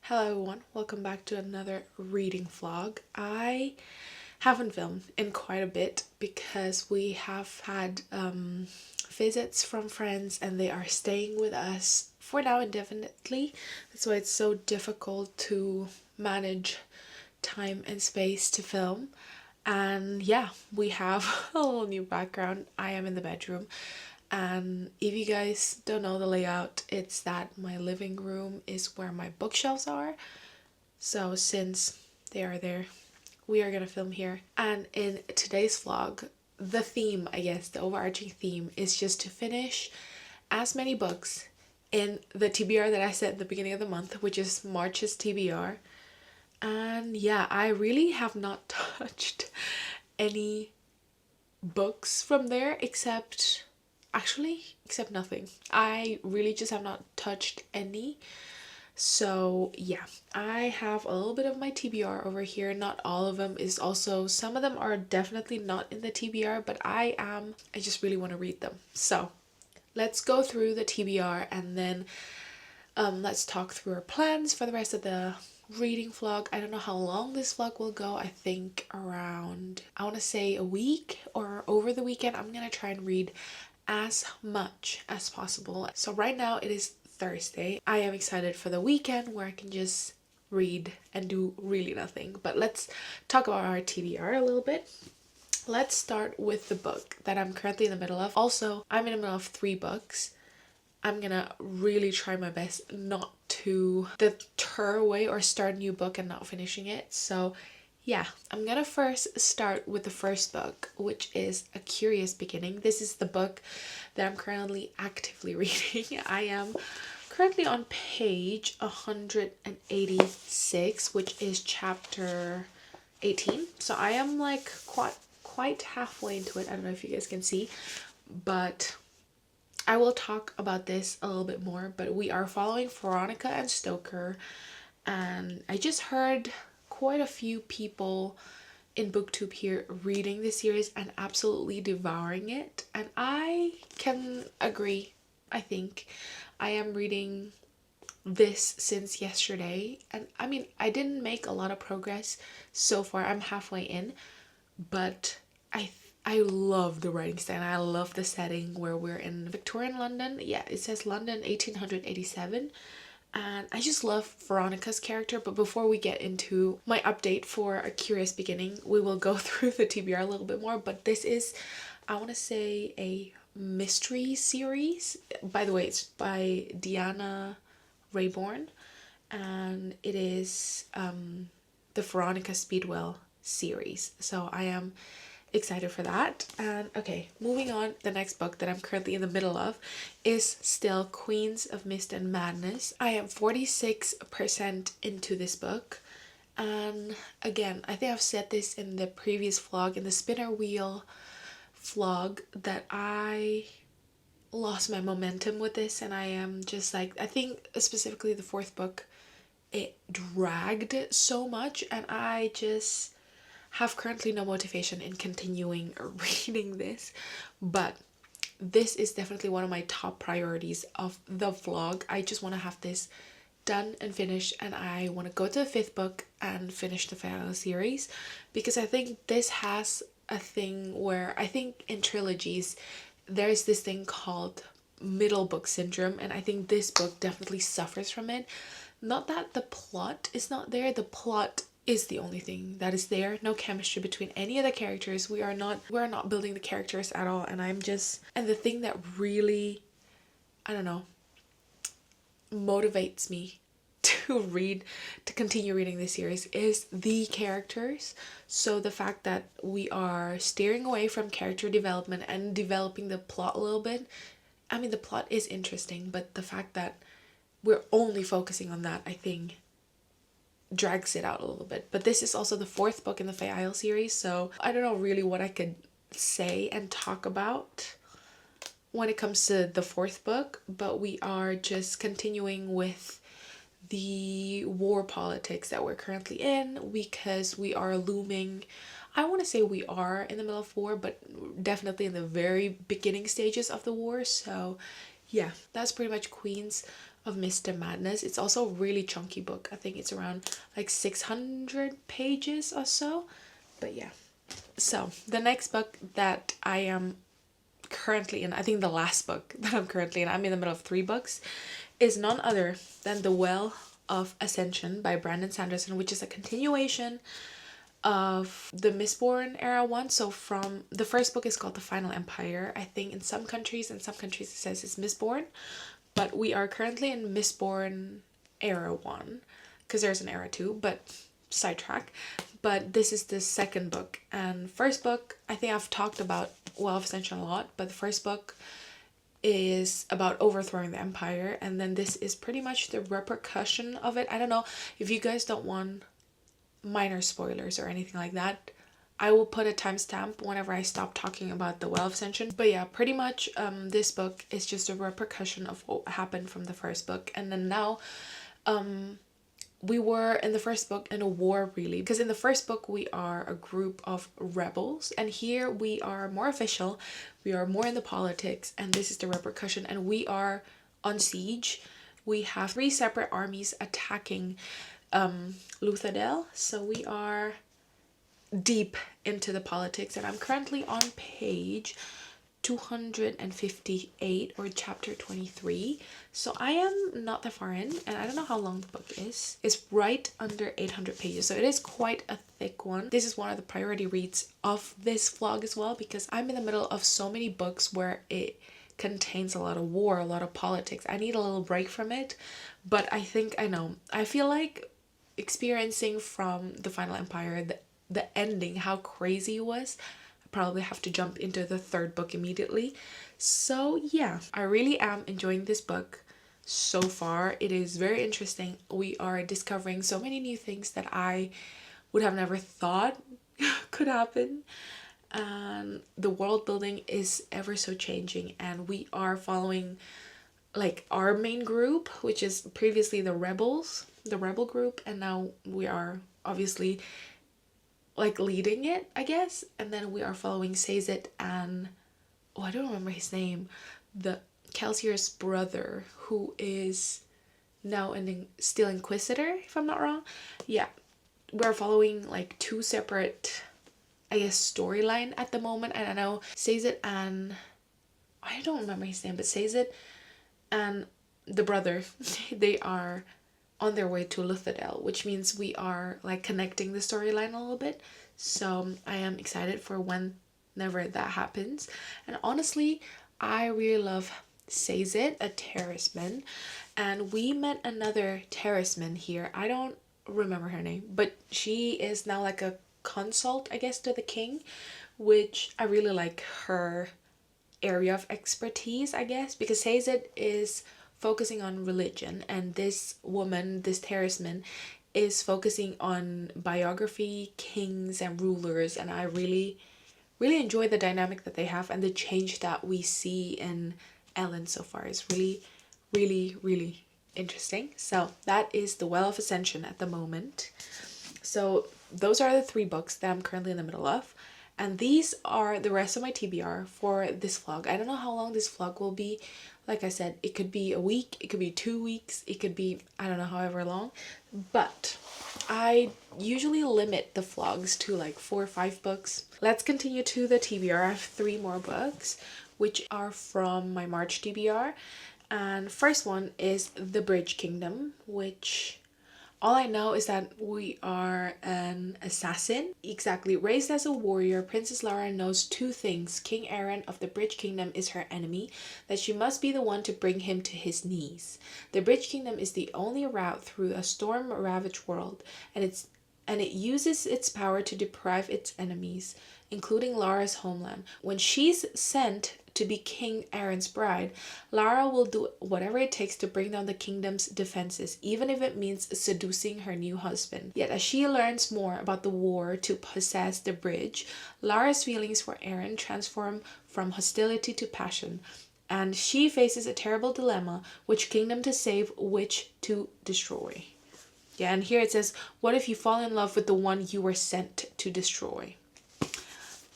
Hello everyone, welcome back to another reading vlog. I haven't filmed in quite a bit because we have had visits from friends and they are staying with us for now indefinitely. That's why it's so difficult to manage time and space to film. And yeah, we have a little new background. I am in the bedroom. And if you guys don't know the layout, it's that my living room is where my bookshelves are. So since they are there, we are gonna film here. And in today's vlog, the theme, I guess, the overarching theme is just to finish as many books in the TBR that I said at the beginning of the month, which is March's TBR. And yeah, I really have not touched any books from there except nothing. I really just have not touched any. So yeah, I have a little bit of my TBR over here. Not all of them is also, some of them are definitely not in the TBR, but I just really want to read them. So let's go through the TBR and then let's talk through our plans for the rest of the reading vlog. I don't know how long this vlog will go. I think around, I want to say a week or over the weekend. I'm gonna try and read as much as possible. So right now it is Thursday. I am excited for the weekend where I can just read and do really nothing. But let's talk about our TBR a little bit. Let's start with the book that I'm currently in the middle of. Also, I'm in the middle of 3 books. I'm gonna really try my best not to deter away or start a new book and not finishing it. So yeah, I'm gonna first start with the first book, which is A Curious Beginning. This is the book that I'm currently actively reading. I am currently on page 186, which is chapter 18. So I am like quite halfway into it. I don't know if you guys can see, but I will talk about this a little bit more. But we are following Veronica and Stoker, and I just heard quite a few people in booktube here reading this series and absolutely devouring it, and I can agree. I think I am reading this since yesterday, and I mean, I didn't make a lot of progress so far. I'm halfway in, but I love the writing style. I love the setting where we're in Victorian London. Yeah, it says London 1887. And I just love Veronica's character. But before we get into my update for A Curious Beginning, we will go through the TBR a little bit more. But this is, I want to say, a mystery series. By the way, it's by Deanna Raybourn, and it is the Veronica Speedwell series. So I am excited for that. And okay, moving on, the next book that I'm currently in the middle of is still Queens of Mist and Madness. I am 46% into this book, and again, I think I've said this in the previous vlog, in the spinner wheel vlog, that I lost my momentum with this, and I am just like, I think specifically the 4th book, it dragged so much, and I just have currently no motivation in continuing reading this. But this is definitely one of my top priorities of the vlog. I just want to have this done and finished, and I want to go to the 5th book and finish the final series, because I think this has a thing where, I think in trilogies there's this thing called middle book syndrome, and I think this book definitely suffers from it. Not that the plot is not there, the plot is the only thing that is there. No chemistry between any of the characters. We're not building the characters at all, and and the thing that really, I don't know, motivates me to continue reading this series is the characters. So the fact that we are steering away from character development and developing the plot a little bit. I mean, the plot is interesting, but the fact that we're only focusing on that, I think, drags it out a little bit. But this is also the 4th book in the Fae Isle series, so I don't know really what I could say and talk about when it comes to the 4th book, but we are just continuing with the war politics that we're currently in, because we are looming, I want to say we are in the middle of war, but definitely in the very beginning stages of the war. So yeah, that's pretty much Queens of Mr. Madness. It's also a really chunky book. I think it's around like 600 pages or so. But yeah. So the next book that I am currently in, I think the last book that I'm currently in, I'm in the middle of 3 books, is none other than The Well of Ascension by Brandon Sanderson, which is a continuation of the Mistborn era one. So from the first book is called The Final Empire. I think in some countries it says it's Mistborn, but we are currently in Mistborn era one because there's an era two, but sidetrack. But this is the second book, and first book, I think I've talked about Well of Ascension a lot, but the first book is about overthrowing the empire, and then this is pretty much the repercussion of it. I don't know if you guys don't want minor spoilers or anything like that. I will put a timestamp whenever I stop talking about the Well of Ascension. But yeah, pretty much this book is just a repercussion of what happened from the first book. And then now we were in the first book in a war, really, because in the first book we are a group of rebels, and here we are more official, we are more in the politics, and this is the repercussion, and we are on siege. We have 3 separate armies attacking Luthadel, so we are deep into the politics, and I'm currently on page 258 or chapter 23, so I am not that far in, and I don't know how long the book is. It's right under 800 pages, so it is quite a thick one. This is one of the priority reads of this vlog as well, because I'm in the middle of so many books where it contains a lot of war, a lot of politics. I need a little break from it, but I think I feel like experiencing from The Final Empire, the ending, how crazy it was, probably have to jump into the third book immediately. So yeah, I really am enjoying this book so far. It is very interesting. We are discovering so many new things that I would have never thought could happen, and the world building is ever so changing, and we are following like our main group, which is previously the rebel group, and now we are obviously like leading it, I guess. And then we are following Sazed and I don't remember his name, the Kelsier's brother, who is now still Inquisitor, if I'm not wrong. Yeah, we're following like 2 separate, I guess, storyline at the moment. And I know Sazed and I don't remember his name, but Sazed and the brother they are on their way to Luthadel, which means we are like connecting the storyline a little bit. So I am excited for whenever that happens. And honestly, I really love Sazed, a Terraceman, and we met another Terraceman here. I don't remember her name, but she is now like a consult, I guess, to the king, which I really like her area of expertise, I guess, because Sazed is focusing on religion, and this woman, this Terraceman, is focusing on biography, kings and rulers, and I really enjoy the dynamic that they have, and the change that we see in Ellen so far is really interesting. So that is The Well of Ascension at the moment. So those are the 3 books that I'm currently in the middle of. And these are the rest of my TBR for this vlog. I don't know how long this vlog will be. Like I said, it could be a week, it could be 2 weeks, it could be, I don't know, however long. But I usually limit the vlogs to like 4 or 5 books. Let's continue to the TBR. I have 3 more books, which are from my March TBR. And first one is The Bridge Kingdom, which all I know is that we are an assassin. Exactly. Raised as a warrior, Princess Lara knows 2 things. King Aaron of the Bridge Kingdom is her enemy, that she must be the one to bring him to his knees. The Bridge Kingdom is the only route through a storm-ravaged world, and it uses its power to deprive its enemies, including Lara's homeland. When she's sent to be King Aaron's bride, Lara will do whatever it takes to bring down the kingdom's defenses, even if it means seducing her new husband. Yet as she learns more about the war to possess the bridge, Lara's feelings for Aaron transform from hostility to passion, and she faces a terrible dilemma: which kingdom to save, which to destroy. Yeah, and here it says, what if you fall in love with the one you were sent to destroy?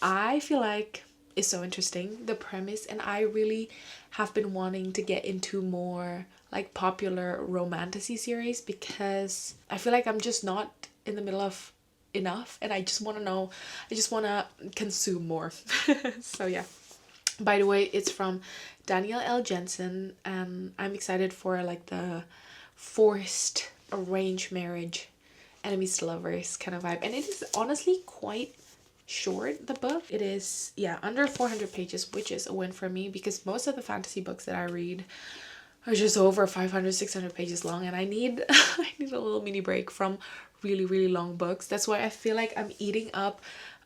I feel like is so interesting, the premise, and I really have been wanting to get into more like popular romantasy series because I feel like I'm just not in the middle of enough, and I just want to know, I just want to consume more. So yeah. By the way, it's from Danielle L. Jensen, and I'm excited for like the forced arranged marriage, enemies to lovers kind of vibe. And it is honestly quite short, the book. It is, yeah, under 400 pages, which is a win for me because most of the fantasy books that I read are just over 500, 600 pages long, and I need I need a little mini break from really, really long books. That's why I feel like I'm eating up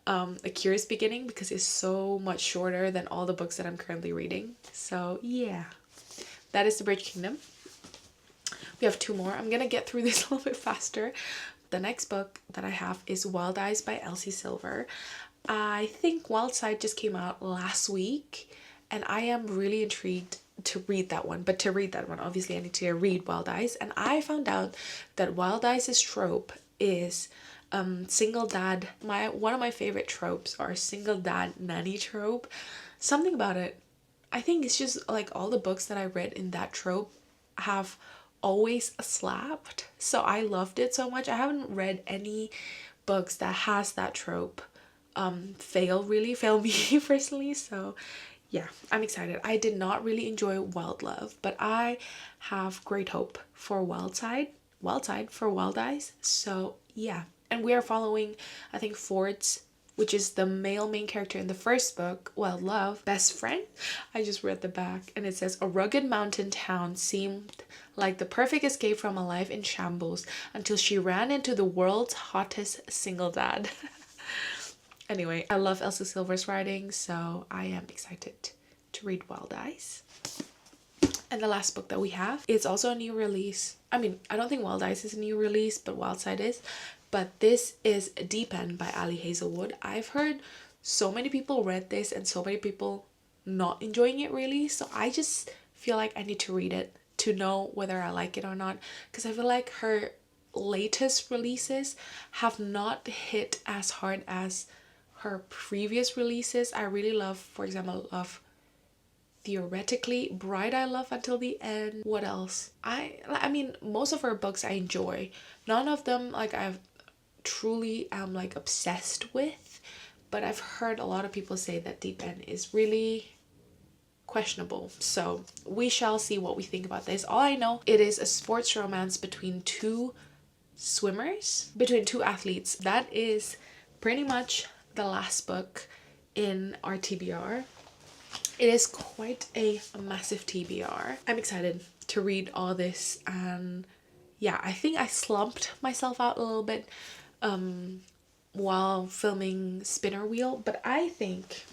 A Curious Beginning because it's so much shorter than all the books that I'm currently reading. So yeah, that is The Bridge Kingdom. We have two more. I'm gonna get through this a little bit faster. The next book that I have is Wild Eyes by Elsie Silver. I think Wild Side just came out last week, and I am really intrigued to read that one. But to read that one, obviously I need to read Wild Eyes, and I found out that Wild Eyes' trope is single dad. One of my favorite tropes are single dad nanny trope. Something about it, I think it's just like all the books that I read in that trope have always slapped, so I loved it so much. I haven't read any books that has that trope fail me personally. So yeah, I'm excited. I did not really enjoy Wild Love, but I have great hope for Wild Side for Wild Eyes. So yeah, and we are following, I think, Ford's, which is the male main character in the first book, Wild Love, best friend. I just read the back and it says, a rugged mountain town seemed like the perfect escape from a life in shambles until she ran into the world's hottest single dad. Anyway, I love Elsie Silver's writing, so I am excited to read Wild Eyes. And the last book that we have is also a new release. I mean, I don't think Wild Eyes is a new release, but Wild Side is. But this is Deep End by Ali Hazelwood. I've heard so many people read this and so many people not enjoying it really. So I just feel like I need to read it to know whether I like it or not. Because I feel like her latest releases have not hit as hard as her previous releases. I really love, for example, Theoretically, Bright I love until the end. What else? I mean, most of her books I enjoy. None of them like I've truly am like obsessed with, but I've heard a lot of people say that Deep End is really questionable. So we shall see what we think about this. All I know, it is a sports romance between two athletes. That is pretty much the last book in our TBR. It is quite a massive TBR. I'm excited to read all this, and yeah, I think I slumped myself out a little bit while filming Spinner Wheel, but I think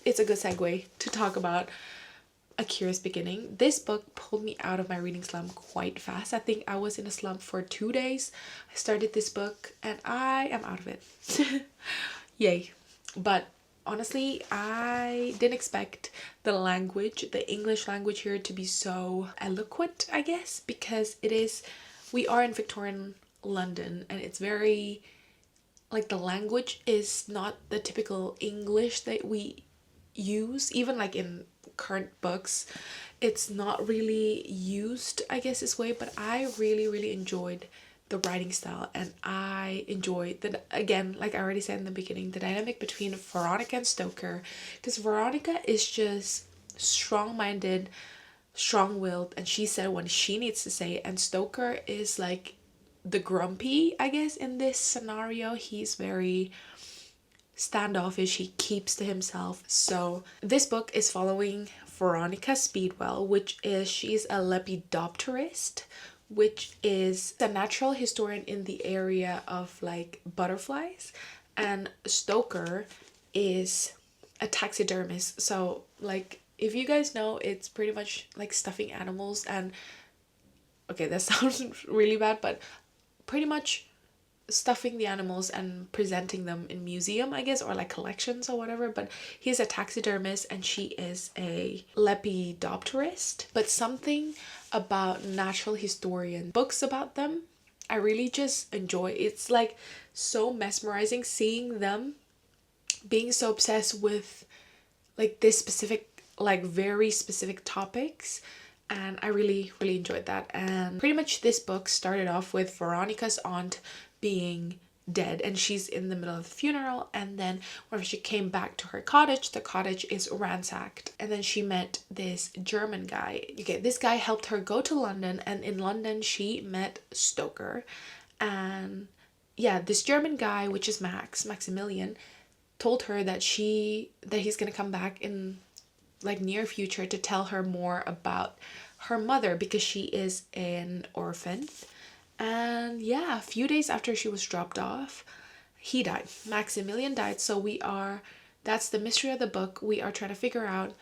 it's a good segue to talk about A Curious Beginning. This book pulled me out of my reading slump quite fast. I think I was in a slump for 2 days. I started this book and I am out of it. Yay. But honestly, I didn't expect the English language here to be so eloquent, I guess, because we are in Victorian London and it's very, like, the language is not the typical English that we use, even like in current books. It's not really used, I guess, this way, but I really, really enjoyed the writing style, and I enjoy that, again, like I already said in the beginning, the dynamic between Veronica and Stoker, because Veronica is just strong-minded, strong-willed, and she said when she needs to say it, and Stoker is like the grumpy, I guess, in this scenario. He's very standoffish, he keeps to himself. So this book is following Veronica Speedwell, she's a lepidopterist, which is a natural historian in the area of like butterflies, and Stoker is a taxidermist. So like, if you guys know, it's pretty much like stuffing animals, and okay, that sounds really bad, but pretty much stuffing the animals and presenting them in museum, I guess, or like collections or whatever. But he's a taxidermist and she is a lepidopterist. But something about natural historian books about them, I really just enjoy. It's like so mesmerizing seeing them being so obsessed with like this specific, like very specific topics, and I really really enjoyed that. And pretty much this book started off with Veronica's aunt being dead, and she's in the middle of the funeral, and then when she came back to her cottage, the cottage is ransacked, and then she met this German guy. Okay, this guy helped her go to London, and in London she met Stoker. And yeah, this German guy, which is Maximilian, told her that he's gonna come back in like near future to tell her more about her mother, because she is an orphan. And yeah, a few days after she was dropped off, he died. Maximilian died. So that's the mystery of the book. We are trying to figure out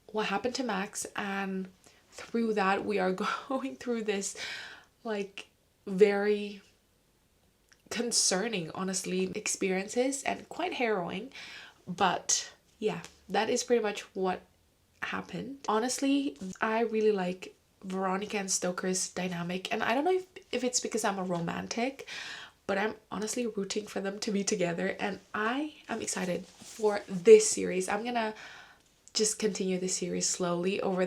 what happened to Max, and through that we are going through this like very concerning, honestly, experiences, and quite harrowing. But yeah, that is pretty much what happened. Honestly, I really like Veronica and Stoker's dynamic, and I don't know if it's because I'm a romantic, but I'm honestly rooting for them to be together, and I am excited for this series. I'm gonna just continue the series slowly over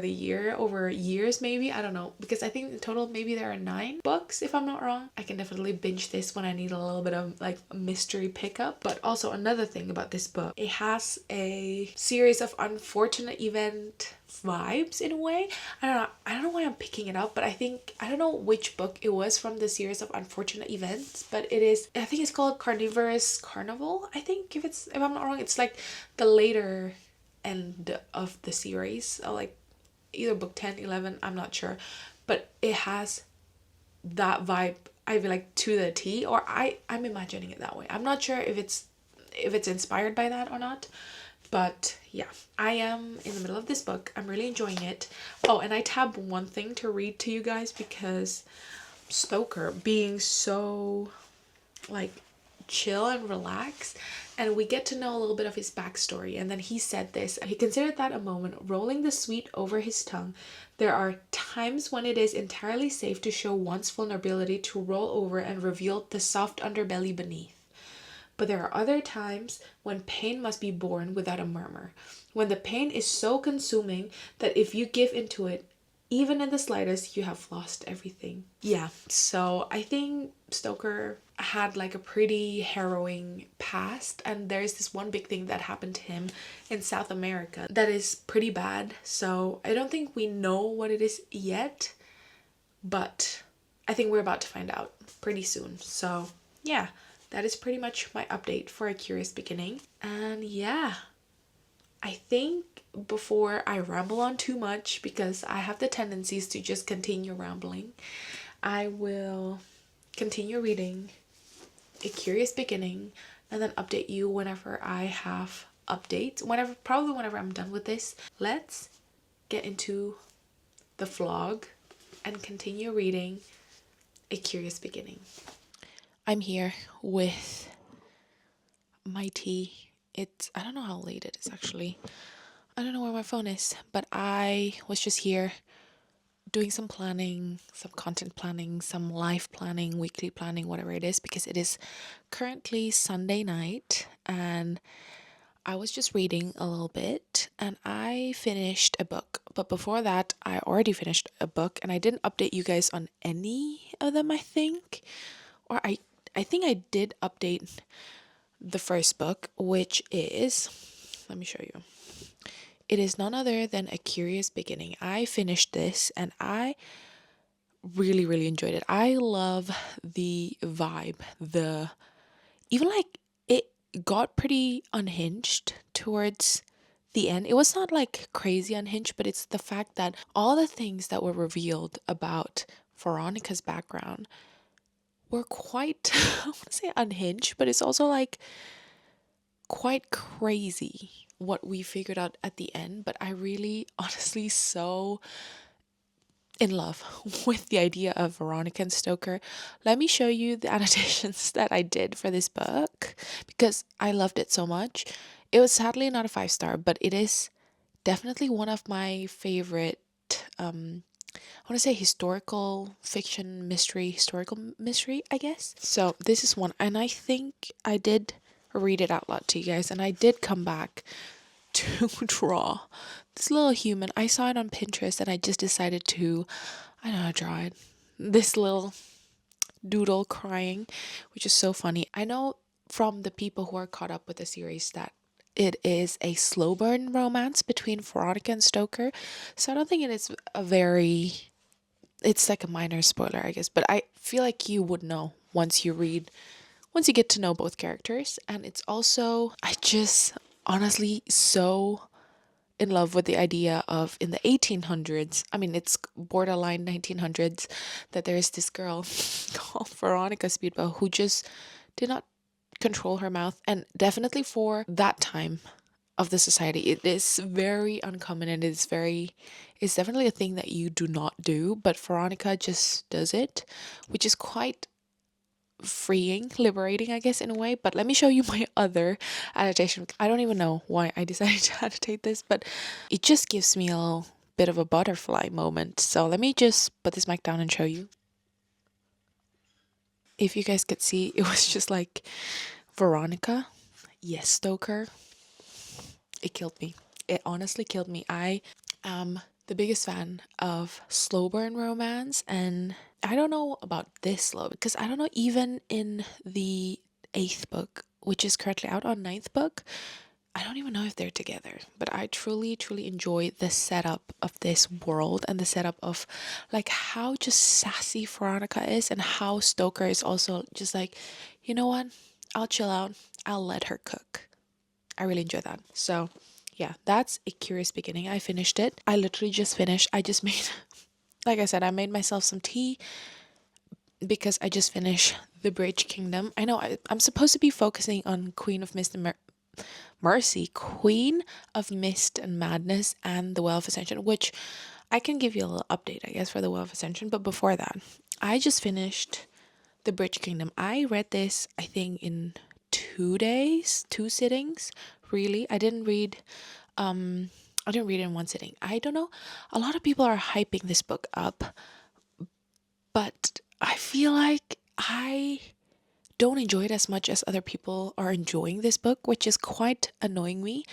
years maybe, I don't know, because I think in total maybe there are 9 books if I'm not wrong. I can definitely binge this when I need a little bit of like a mystery pickup. But also another thing about this book, it has a series of unfortunate event vibes in a way. I don't know why I'm picking it up, but I don't know which book it was from the series of unfortunate events, but I think it's called Carnivorous Carnival, I think, if I'm not wrong. It's like the later end of the series, or like either book 10, 11, I'm not sure, but it has that vibe, I feel like, to the T, or I'm imagining it that way. I'm not sure if it's inspired by that or not, but yeah, I am in the middle of this book. I'm really enjoying it. Oh, and I tabbed one thing to read to you guys, because Stoker being so like chill and relax, and we get to know a little bit of his backstory. And then he said this: he considered that a moment, rolling the sweet over his tongue. There are times when it is entirely safe to show one's vulnerability, to roll over and reveal the soft underbelly beneath. But there are other times when pain must be borne without a murmur, when the pain is so consuming that if you give into it, even in the slightest, you have lost everything. Yeah, so I think Stoker had like a pretty harrowing past, and there's this one big thing that happened to him in South America that is pretty bad. So I don't think we know what it is yet, but I think we're about to find out pretty soon. So yeah, that is pretty much my update for A Curious Beginning. And yeah, I think before I ramble on too much, because I have the tendencies to just continue rambling, I will continue reading A Curious Beginning and then update you whenever I have updates. Probably whenever I'm done with this. Let's get into the vlog and continue reading A Curious Beginning. I'm here with my tea. I don't know how late it is actually. I don't know where my phone is, but I was just here doing some planning, some content planning, some life planning, weekly planning, whatever it is, because it is currently Sunday night, and I was just reading a little bit, and I finished a book. But before that, I already finished a book, and I didn't update you guys on any of them, I think. Or I think I did update the first book, which is, let me show you. It is none other than A Curious Beginning. I finished this and I really, really enjoyed it. I love the vibe. Even like it got pretty unhinged towards the end. It was not like crazy unhinged, but it's the fact that all the things that were revealed about Veronica's background were quite, I want to say unhinged, but it's also like quite crazy what we figured out at the end. But I really, honestly, so in love with the idea of Veronica and Stoker. Let me show you the annotations that I did for this book, because I loved it so much. It was sadly not a 5-star, but it is definitely one of my favorite, I want to say historical mystery, I guess. So this is one, and I think I did read it out loud to you guys, and I did come back to draw this little human. I saw it on Pinterest and I just decided to, I don't know, draw it. This little doodle crying, which is so funny. I know from the people who are caught up with the series that it is a slow burn romance between Veronica and Stoker. So I don't think it is a very, it's like a minor spoiler, I guess, but I feel like you would know once you get to know both characters. And it's also, I just honestly so in love with the idea of in the 1800s, I mean, it's borderline 1900s, that there is this girl called Veronica Speedboat who just did not control her mouth. And definitely for that time of the society, it is very uncommon and it's definitely a thing that you do not do. But Veronica just does it, which is quite freeing, liberating, I guess, in a way. But let me show you my other adaptation. I don't even know why I decided to annotate this, but it just gives me a little bit of a butterfly moment. So let me just put this mic down and show you. If you guys could see, it was just like Veronica, yes, Stoker. It killed me. It honestly killed me. I am the biggest fan of slow burn romance, and I don't know about this slow because I don't know, even in the 8th book, which is currently out on 9th book, I don't even know if they're together. But I truly, truly enjoy the setup of this world and the setup of like how just sassy Veronica is and how Stoker is also just like, you know what? I'll chill out. I'll let her cook. I really enjoy that. So yeah, that's A Curious Beginning. I finished it. I literally just finished. I just made, like I said, I made myself some tea because I just finished The Bridge Kingdom. I know I'm supposed to be focusing on Queen of Mist and Mercy, Queen of Mist and Madness, and The Well of Ascension, which I can give you a little update, I guess, for The Well of Ascension. But before that, I just finished The Bridge Kingdom. I read this, I think, in 2 days, 2 sittings. Really, I didn't read it in one sitting. I don't know. A lot of people are hyping this book up, but I feel like I don't enjoy it as much as other people are enjoying this book, which is quite annoying me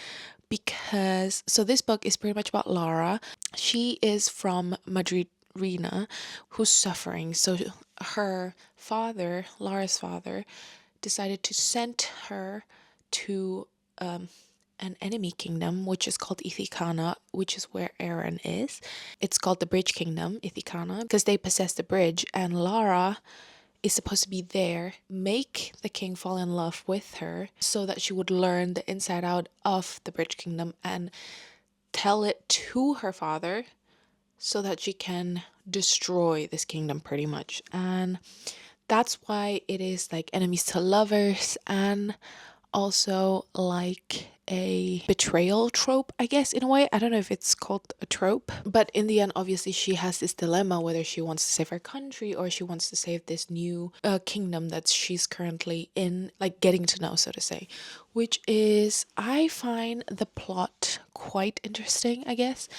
because so this book is pretty much about Lara. She is from Madrina who's suffering. So her father, Lara's father, decided to send her to an enemy kingdom, which is called Ithikana, which is where Eren is. It's called the Bridge Kingdom, Ithikana, because they possess the bridge, and Lara is supposed to be there, make the king fall in love with her so that she would learn the inside out of the Bridge Kingdom and tell it to her father so that she can destroy this kingdom pretty much. And that's why it is like enemies to lovers and also like a betrayal trope, I guess, in a way. I don't know if it's called a trope, but in the end, obviously, she has this dilemma whether she wants to save her country or she wants to save this new kingdom that she's currently in, like getting to know, so to say, which is, I find the plot quite interesting, I guess,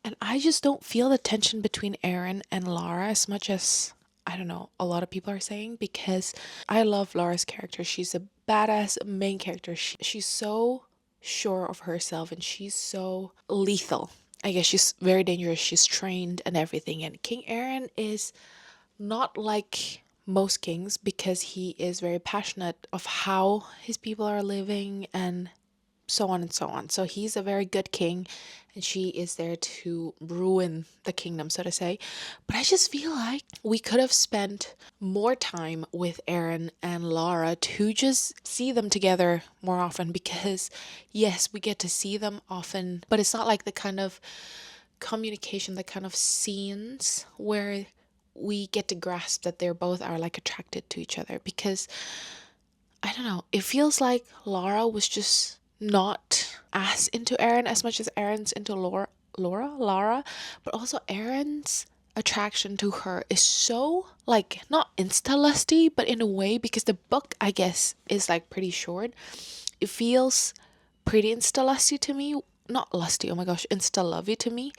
and I just don't feel the tension between Eren and Lara as much as, I don't know, a lot of people are saying, because I love Lara's character. She's a badass main character. She's so sure of herself and she's so lethal. I guess she's very dangerous. She's trained and everything. And King Eren is not like most kings because he is very passionate of how his people are living and so on and so on. So he's a very good king and she is there to ruin the kingdom, so to say. But I just feel like we could have spent more time with Eren and Lara to just see them together more often, because yes, we get to see them often, but it's not like the kind of communication, the kind of scenes where we get to grasp that they're both are like attracted to each other. Because I don't know, it feels like Lara was just not as into Eren as much as Eren's into Lara, but also Eren's attraction to her is so like not insta lusty, but in a way, because the book, I guess, is like pretty short. It feels pretty insta lusty to me. Not lusty, oh my gosh, insta lovey to me.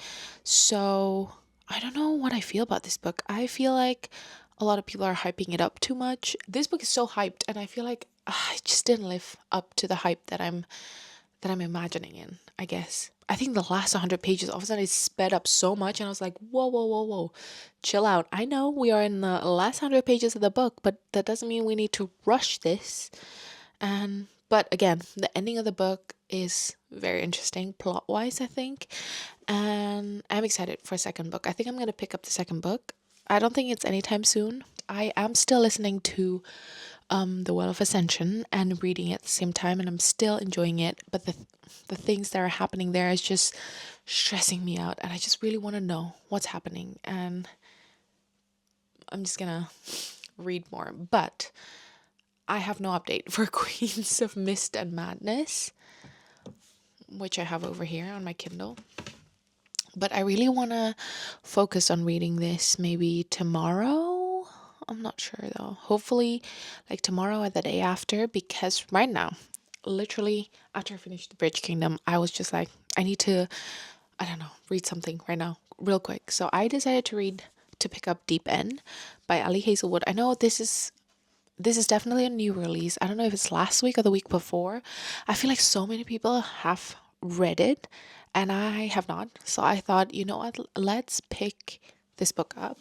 So I don't know what I feel about this book. I feel like a lot of people are hyping it up too much. This book is so hyped, and I feel like I just didn't live up to the hype that I'm imagining in, I guess. I think the last 100 pages, all of a sudden, it sped up so much, and I was like, whoa, whoa, whoa, whoa, chill out. I know we are in the last 100 pages of the book, but that doesn't mean we need to rush this. But again, the ending of the book is very interesting plot wise, I think. And I'm excited for a second book. I think I'm going to pick up the second book. I don't think it's anytime soon. I am still listening to The Well of Ascension and reading it at the same time, and I'm still enjoying it. But the things that are happening there is just stressing me out, and I just really want to know what's happening. And I'm just gonna read more. But I have no update for Queens of Mist and Madness, which I have over here on my Kindle. But I really want to focus on reading this maybe tomorrow. I'm not sure though. Hopefully, like tomorrow or the day after, because right now, literally after I finished The Bridge Kingdom, I was just like, I need to, I don't know, read something right now, real quick. So I decided to pick up Deep End by Ali Hazelwood. I know this is definitely a new release. I don't know if it's last week or the week before. I feel like so many people have read it and I have not. So I thought, you know what, let's pick this book up.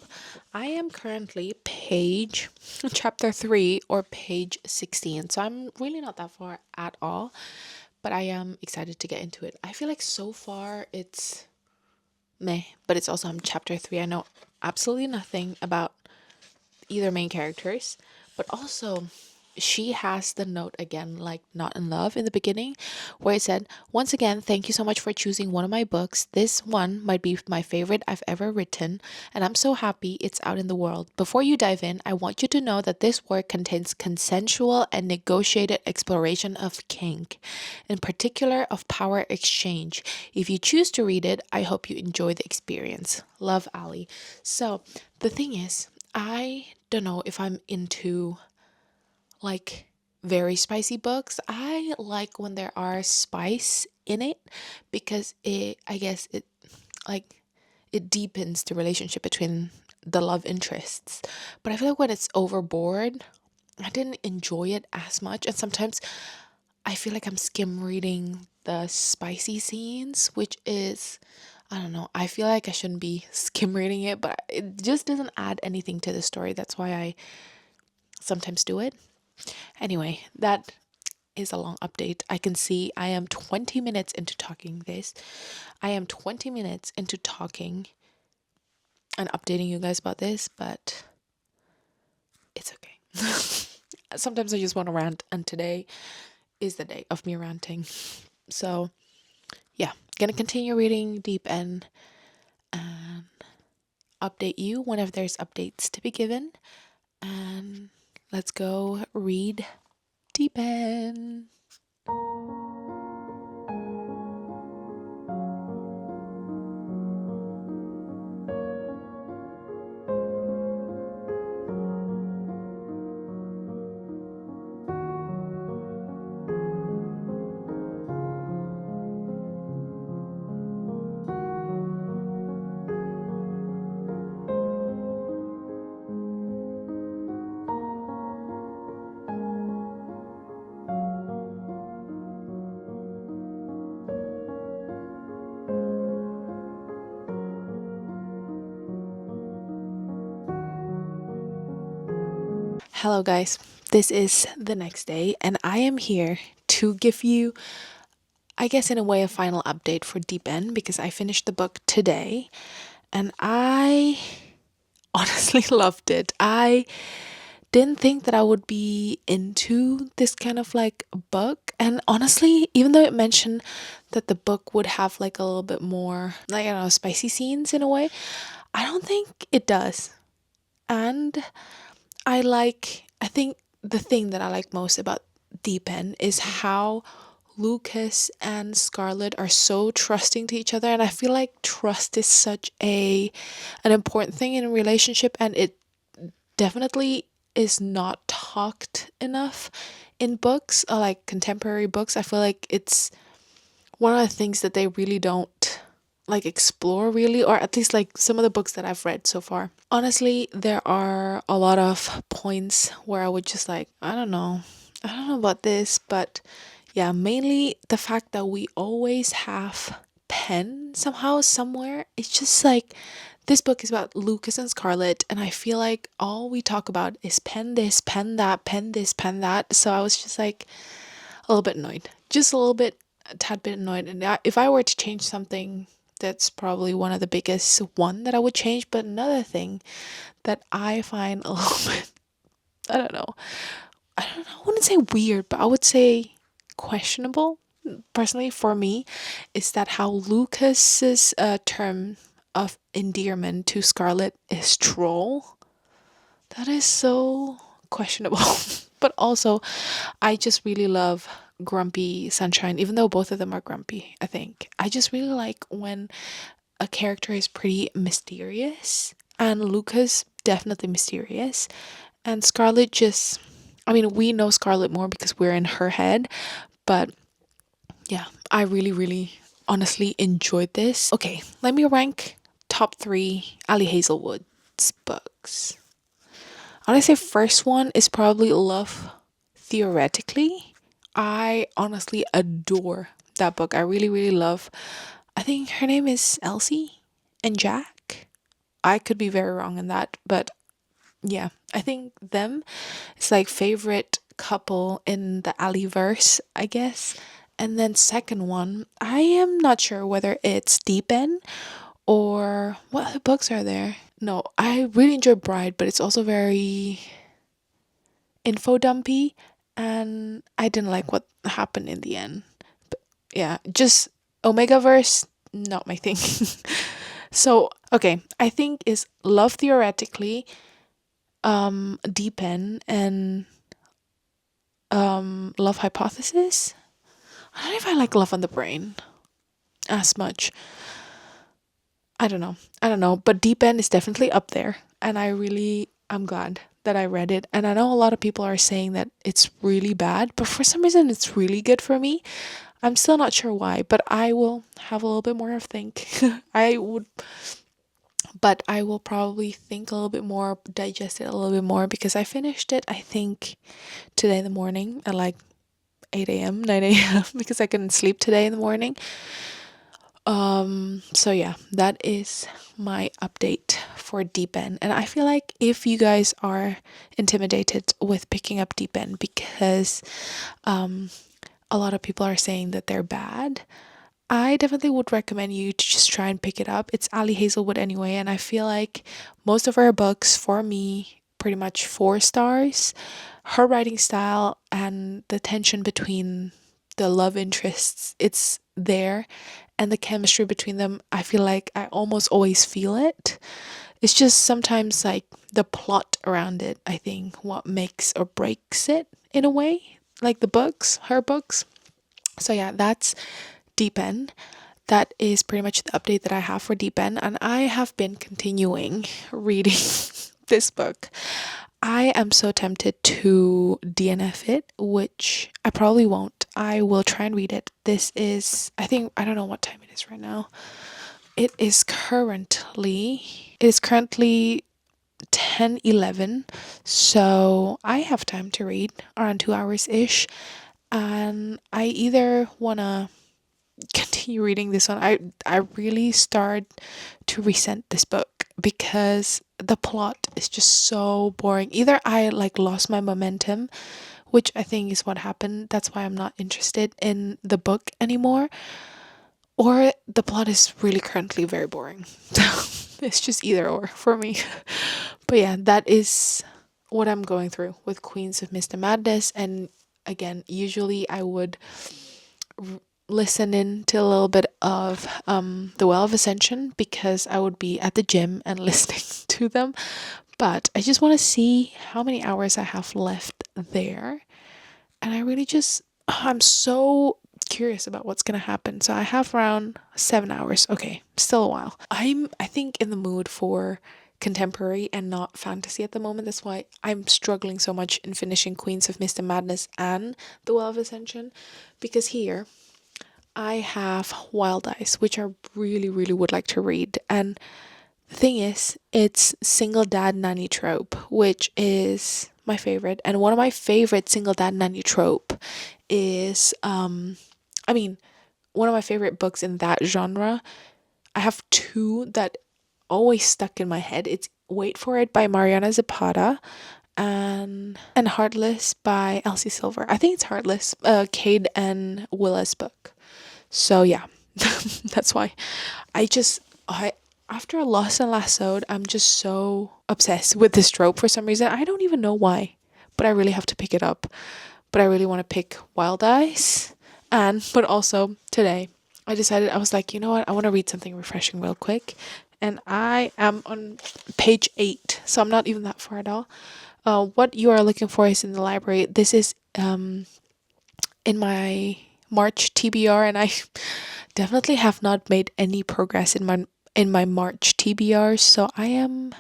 I am currently page chapter 3 or page 16. So I'm really not that far at all, but I am excited to get into it. I feel like so far it's meh, but it's also I'm chapter 3. I know absolutely nothing about either main characters, but also she has the note again, like not in love in the beginning, where it said, once again, thank you so much for choosing one of my books. This one might be my favorite I've ever written, and I'm so happy it's out in the world. Before you dive in, I want you to know that this work contains consensual and negotiated exploration of kink, in particular of power exchange. If you choose to read it, I hope you enjoy the experience. Love, Ali. So the thing is, I don't know if I'm into like very spicy books. I like when there are spice in it because I guess like it deepens the relationship between the love interests. But I feel like when it's overboard, I didn't enjoy it as much, and sometimes I feel like I'm skim reading the spicy scenes, which is, I don't know, I feel like I shouldn't be skim reading it, but it just doesn't add anything to the story. That's why I sometimes do it. Anyway, that is a long update. I can see I am 20 minutes into talking this. I am 20 minutes into talking and updating you guys about this, but it's okay. Sometimes I just want to rant, and today is the day of me ranting. So, yeah, gonna continue reading Deep End and update you whenever there's updates to be given. And let's go read Deep End. Hello, guys. This is the next day, and I am here to give you, I guess, in a way, a final update for Deep End because I finished the book today and I honestly loved it. I didn't think that I would be into this kind of like book, and honestly, even though it mentioned that the book would have like a little bit more, like, I don't know, spicy scenes in a way, I don't think it does. And I think the thing that I like most about Deep End is how Lucas and Scarlett are so trusting to each other, and I feel like trust is such an important thing in a relationship, and it definitely is not talked enough in books, like contemporary books. I feel like it's one of the things that they really don't like explore really, or at least like some of the books that I've read so far. Honestly, there are a lot of points where I would just like, I don't know about this, but Yeah, mainly the fact that we always have Pen somehow, somewhere. It's just like this book is about Lucas and Scarlet, and I feel like all we talk about is pen this, pen that, pen this, pen that. So I was just like a little bit annoyed. Just a little bit, a tad bit annoyed. And if I were to change something, that's probably one of the biggest one that I would change. But another thing that I find a little bit, I don't know, I wouldn't say weird, but I would say questionable, personally for me, is that how Lucas's term of endearment to Scarlet is troll. That is so questionable. But also, I just really love Grumpy Sunshine, even though both of them are grumpy, I think. I just really like when a character is pretty mysterious, and Lucas definitely mysterious, and Scarlet just, I mean, we know Scarlet more because we're in her head, but yeah, I really, really honestly enjoyed this. Okay, let me rank top three Ali Hazelwood's books. I want to say first one is probably Love Theoretically. I honestly adore that book. I really, really love. I think her name is Elsie and Jack. I could be very wrong in that, but yeah, I think them is like favorite couple in the Ali verse, I guess. And then second one, I am not sure whether it's Deep End or what other books are there. No, I really enjoy Bride, but it's also very info dumpy, and I didn't like what happened in the end. But yeah, just Omegaverse, not my thing. So okay, I think is Love Theoretically, Deep End, and Love Hypothesis. I don't know if I like Love on the Brain as much. I don't know, but Deep End is definitely up there, and I'm glad that I read it. And I know a lot of people are saying that it's really bad, but for some reason it's really good for me. I'm still not sure why, but I will have a little bit more of think. I would but I will probably think a little bit more, digest it a little bit more, because I finished it, I think, today in the morning at like 8 a.m., 9 a.m. because I couldn't sleep today in the morning. So yeah, that is my update for Deep End. And I feel like if you guys are intimidated with picking up Deep End because a lot of people are saying that they're bad, I definitely would recommend you to just try and pick it up. It's Ali Hazelwood anyway, and I feel like most of her books, for me, pretty much 4 stars. Her writing style and the tension between the love interests, it's there, and the chemistry between them, I feel like I almost always feel it. It's just sometimes like the plot around it, I think, what makes or breaks it in a way, like the books, her books. So yeah, that's Deep End. That is pretty much the update that I have for Deep End, and I have been continuing reading this book. I am so tempted to DNF it, which I probably won't. I will try and read it. This is, I think, I don't know what time it is right now. It is currently 10:11, so I have time to read around 2 hours ish, and I either wanna continue reading this one. I really start to resent this book because the plot is just so boring. Either I like lost my momentum, which I think is what happened. That's why I'm not interested in the book anymore, or the plot is really currently very boring. It's just either or for me. But yeah, that is what I'm going through with Queens of Mr. Madness. And again, usually I would listen in to a little bit of the Well of Ascension because I would be at the gym and listening to them. But I just want to see how many hours I have left there. And I really just, I'm so curious about what's going to happen. So I have around 7 hours. Okay, still a while. I think, in the mood for contemporary and not fantasy at the moment. That's why I'm struggling so much in finishing Queens of Mist and Madness and The Well of Ascension, because here I have Wild Eyes, which I really, really would like to read. And the thing is, it's single dad nanny trope, which is my favorite, and one of my favorite single dad nanny trope is I mean, one of my favorite books in that genre. I have two that always stuck in my head. It's Wait for It by Mariana Zapata and Heartless by Elsie Silver. I think it's Heartless, Cade and Willa's book. So yeah, that's why I after Lost and Lassoed, I'm just so obsessed with this trope for some reason. I don't even know why, but I really have to pick it up. But I really want to pick Wild Eyes, but also today I decided, I was like, you know what, I want to read something refreshing real quick, and I am on page 8, so I'm not even that far at all. What you are looking for is in the library. This is in my March TBR, and I definitely have not made any progress in my March TBR, so I am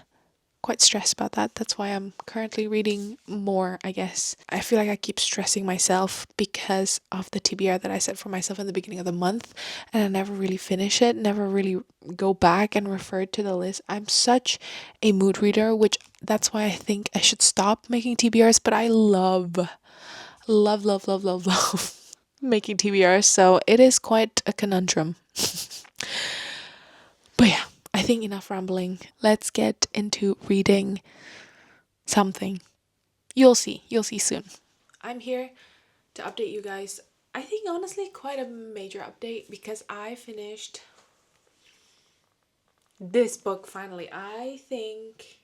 quite stressed about that. That's why I'm currently reading more, I guess. I feel like I keep stressing myself because of the TBR that I set for myself in the beginning of the month, and I never really finish it, never really go back and refer to the list. I'm such a mood reader, which that's why I think I should stop making TBRs, but I love making TBRs, so it is quite a conundrum. But yeah, I think enough rambling. Let's get into reading something. You'll see soon. I'm here to update you guys. I think honestly quite a major update because I finished this book finally. I think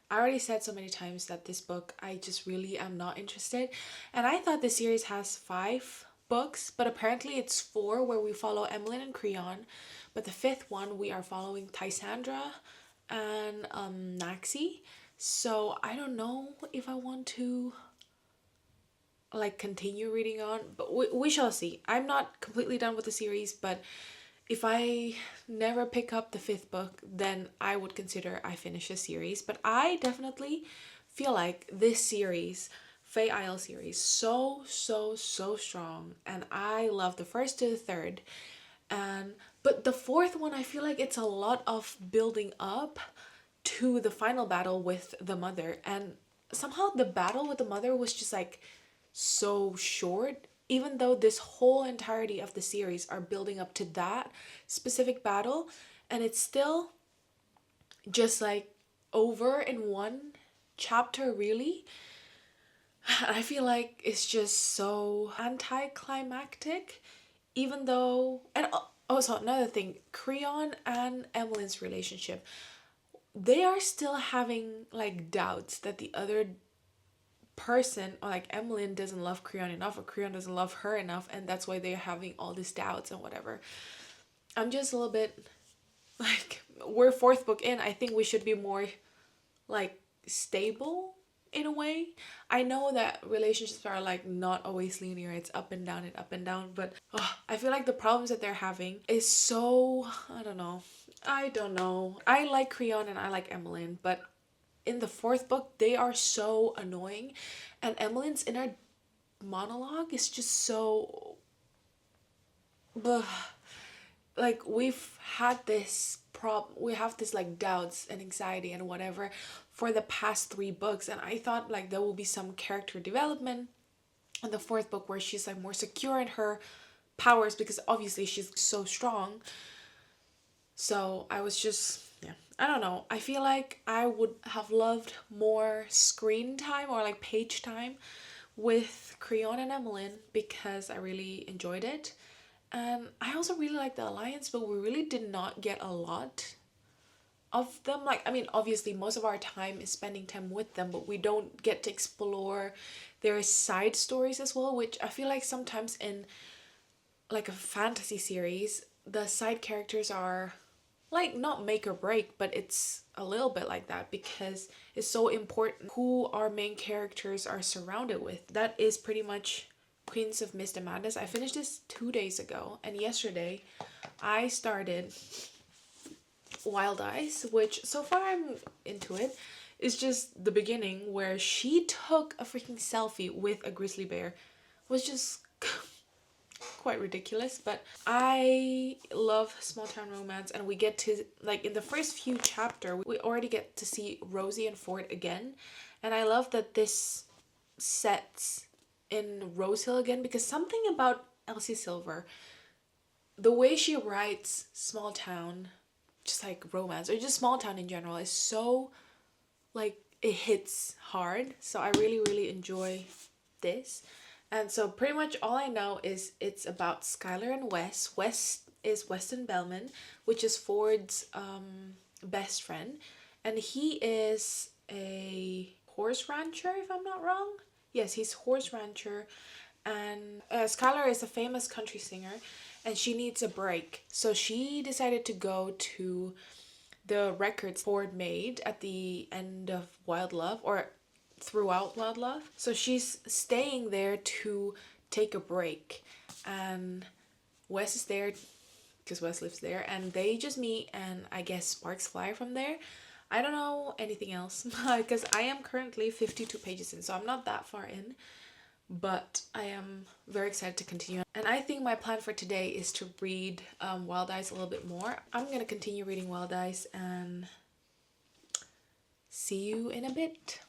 I already said so many times that this book, I just really am not interested. And I thought the series has 5 books, but apparently it's 4 where we follow Emmeline and Creon. But the 5th one, we are following Tysandra and Naxi. So I don't know if I want to like continue reading on, but we shall see. I'm not completely done with the series, but if I never pick up the 5th book, then I would consider I finished the series. But I definitely feel like this series, Fae Isle series, so strong, and I love the first to the third. And but the 4th one, I feel like it's a lot of building up to the final battle with the mother, and somehow the battle with the mother was just like so short, even though this whole entirety of the series are building up to that specific battle, and it's still just like over in one chapter, really. I feel like it's just so anticlimactic, even though. And also another thing, Creon and Emmeline's relationship, they are still having like doubts that the other person, or like Emmeline doesn't love Creon enough, or Creon doesn't love her enough, and that's why they're having all these doubts and whatever. I'm just a little bit like, we're 4th book in, I think we should be more like stable in a way. I know that relationships are like not always linear, it's up and down and up and down, but I feel like the problems that they're having is so, I don't know. I like Creon and I like Emmeline, but in the 4th book they are so annoying, and Emmeline's inner monologue is just so like, we have this like doubts and anxiety and whatever for the past 3 books, and I thought like there will be some character development in the 4th book where she's like more secure in her powers, because obviously she's so strong. So I was just, yeah, I don't know. I feel like I would have loved more screen time or like page time with Creon and Emmeline because I really enjoyed it. And I also really like the alliance, but we really did not get a lot of them. Like, I mean, obviously most of our time is spending time with them, but we don't get to explore their side stories as well, which I feel like sometimes in like a fantasy series, the side characters are like not make or break, but it's a little bit like that because it's so important who our main characters are surrounded with. That is pretty much Queens of Mist and Madness. I finished this 2 days ago, and yesterday I started Wild Eyes, which so far I'm into it. It's just the beginning where she took a freaking selfie with a grizzly bear. Was just quite ridiculous, but I love small town romance, and we get to like in the first few chapter we already get to see Rosie and Ford again, And I love that this sets in Rose Hill again, because something about Elsie Silver, the way she writes small town, just like romance or just small town in general, is so like it hits hard. So I really, really enjoy this. And so pretty much all I know is it's about Skylar and Wes. Wes is Weston Bellman, which is Ford's best friend, and he is a horse rancher, if I'm not wrong. Yes, he's horse rancher, and Skylar is a famous country singer, and she needs a break. So she decided to go to the records Ford made at the end of Wild Love, or throughout Wild Love. So she's staying there to take a break, and Wes is there because Wes lives there, and they just meet, and I guess sparks fly from there. I don't know anything else because I am currently 52 pages in, so I'm not that far in, but I am very excited to continue. And I think my plan for today is to read Wild Eyes a little bit more. I'm going to continue reading Wild Eyes and see you in a bit.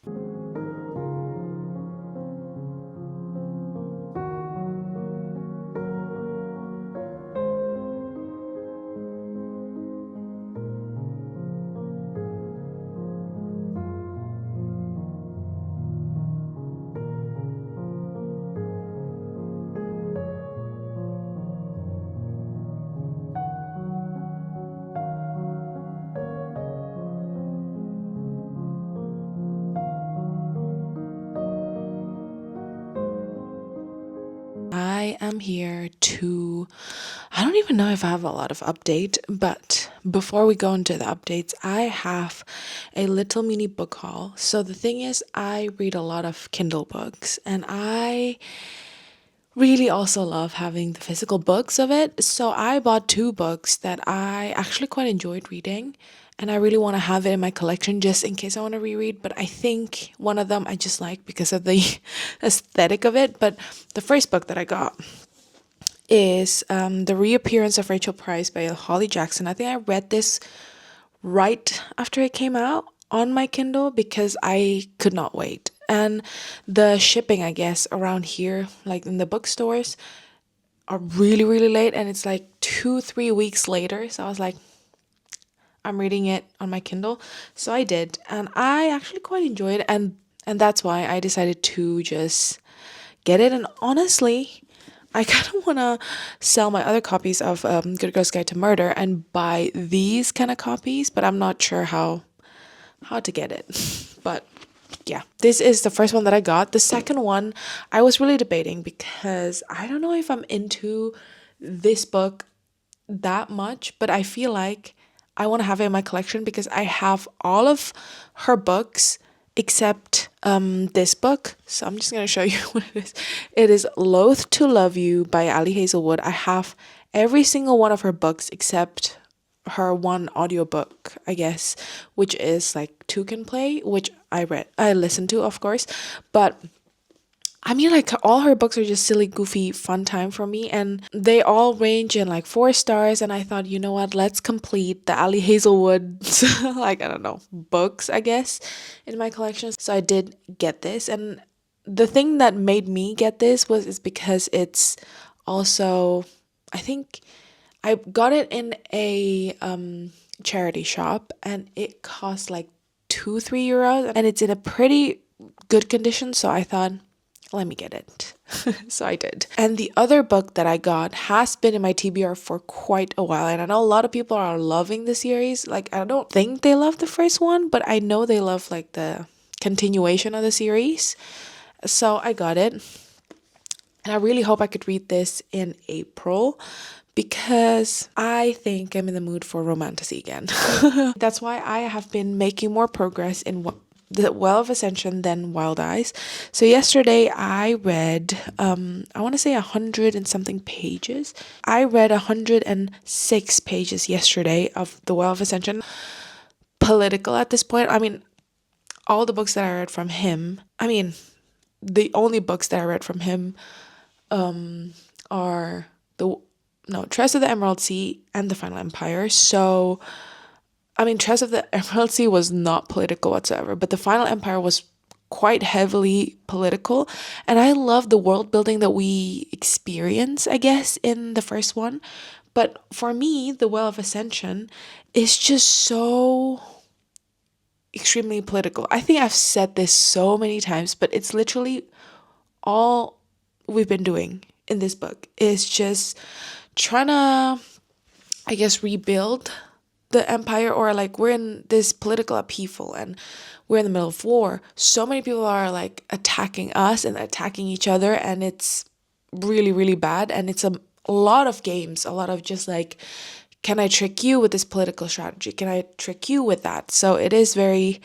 I am here to, I don't even know if I have a lot of update, but before we go into the updates, I have a little mini book haul. So the thing is, I read a lot of Kindle books, and I really also love having the physical books of it. So I bought two books that I actually quite enjoyed reading, and I really want to have it in my collection just in case I want to reread. But I think one of them I just like because of the aesthetic of it. But the first book that I got is The Reappearance of Rachel Price by Holly Jackson. I think I read this right after it came out on my Kindle because I could not wait. And the shipping, I guess, around here, like in the bookstores, are really, really late. And it's like 2-3 weeks later. So I was like, I'm reading it on my Kindle. So I did. And I actually quite enjoyed it. And that's why I decided to just get it. And honestly, I kind of want to sell my other copies of Good Girl's Guide to Murder and buy these kind of copies, but I'm not sure how to get it. But yeah, this is the first one that I got. The second one, I was really debating because I don't know if I'm into this book that much, but I feel like I want to have it in my collection because I have all of her books except this book. So I'm just going to show you what it is. It is Loath to Love You by Ali Hazelwood. I have every single one of her books except her one audiobook, I guess, which is like Two Can Play, which I listened to, of course. But I mean, like, all her books are just silly, goofy, fun time for me, and they all range in like 4 stars. And I thought, you know what, let's complete the Ali Hazelwood, like, I don't know, books, I guess, in my collection. So I did get this, and the thing that made me get this is because it's also, I think, I got it in a charity shop, and it cost like 2-3 euros, and it's in a pretty good condition. So I thought, let me get it. So I did. And the other book that I got has been in my TBR for quite a while. And I know a lot of people are loving the series. Like, I don't think they love the first one, but I know they love like the continuation of the series. So I got it. And I really hope I could read this in April because I think I'm in the mood for romantasy again. That's why I have been making more progress in the Well of Ascension than Wild Eyes. So yesterday I read, I want to say 100 and something pages. I read 106 pages yesterday of the Well of Ascension. Political at this point. I mean, all the books that I read from him, the only books that I read from him are Tress of the Emerald Sea and The Final Empire. So Tress of the Emerald Sea was not political whatsoever, but The Final Empire was quite heavily political, and I love the world building that we experience, I guess, in the first one. But for me, The Well of Ascension is just so extremely political. I think I've said this so many times, but it's literally all we've been doing in this book is just trying to, I guess, rebuild the empire, or like we're in this political upheaval and we're in the middle of war. So many people are like attacking us and attacking each other, and it's really, really bad. And it's a lot of games, a lot of just like, can I trick you with this political strategy? Can I trick you with that? So it is very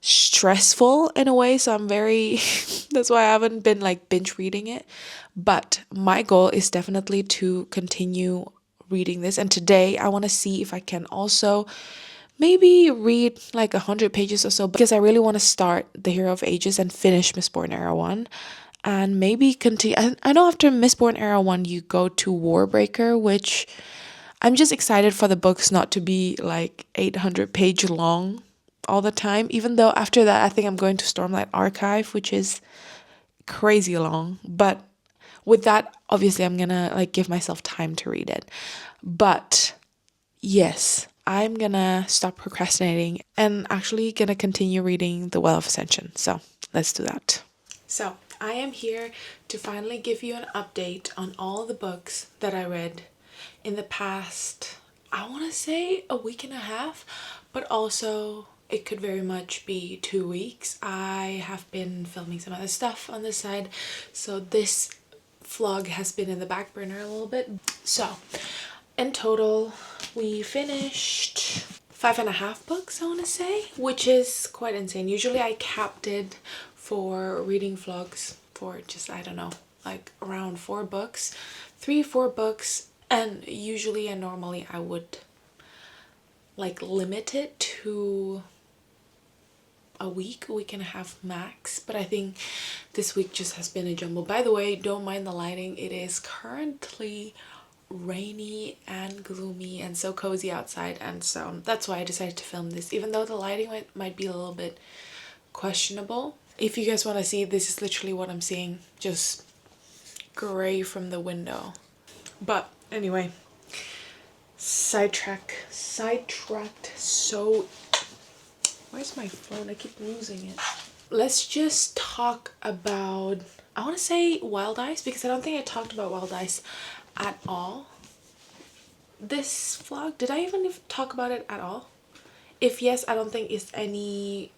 stressful in a way. So I'm very, that's why I haven't been like binge reading it. But my goal is definitely to continue reading this. And today I want to see if I can also maybe read like 100 pages or so, because I really want to start The Hero of Ages and finish Mistborn Era 1. And maybe continue. I know after Mistborn Era 1, you go to Warbreaker, which I'm just excited for the books not to be like 800-page long all the time. Even though after that, I think I'm going to Stormlight Archive, which is crazy long. But with that, obviously, I'm gonna like give myself time to read it. But yes, I'm gonna stop procrastinating and actually gonna continue reading The Well of Ascension. So let's do that. So I am here to finally give you an update on all the books that I read in the past, I want to say a week and a half, but also it could very much be 2 weeks. I have been filming some other stuff on the side, so this vlog has been in the back burner a little bit. So in total, we finished 5.5 books, I want to say, which is quite insane. Usually I capped it for reading vlogs for just, I don't know, like around 4 books, 3-4 books. And usually and normally I would like limit it to a week and a half max. But I think this week just has been a jumble. By the way, don't mind the lighting. It is currently rainy and gloomy and so cozy outside. And so that's why I decided to film this, even though the lighting might be a little bit questionable. If you guys want to see, this is literally what I'm seeing. Just gray from the window. But anyway, sidetracked so, where's my phone? I keep losing it. Let's just talk about, I want to say Wild Eyes, because I don't think I talked about Wild Eyes at all this vlog. Did I even talk about it at all? If yes, I don't think it's any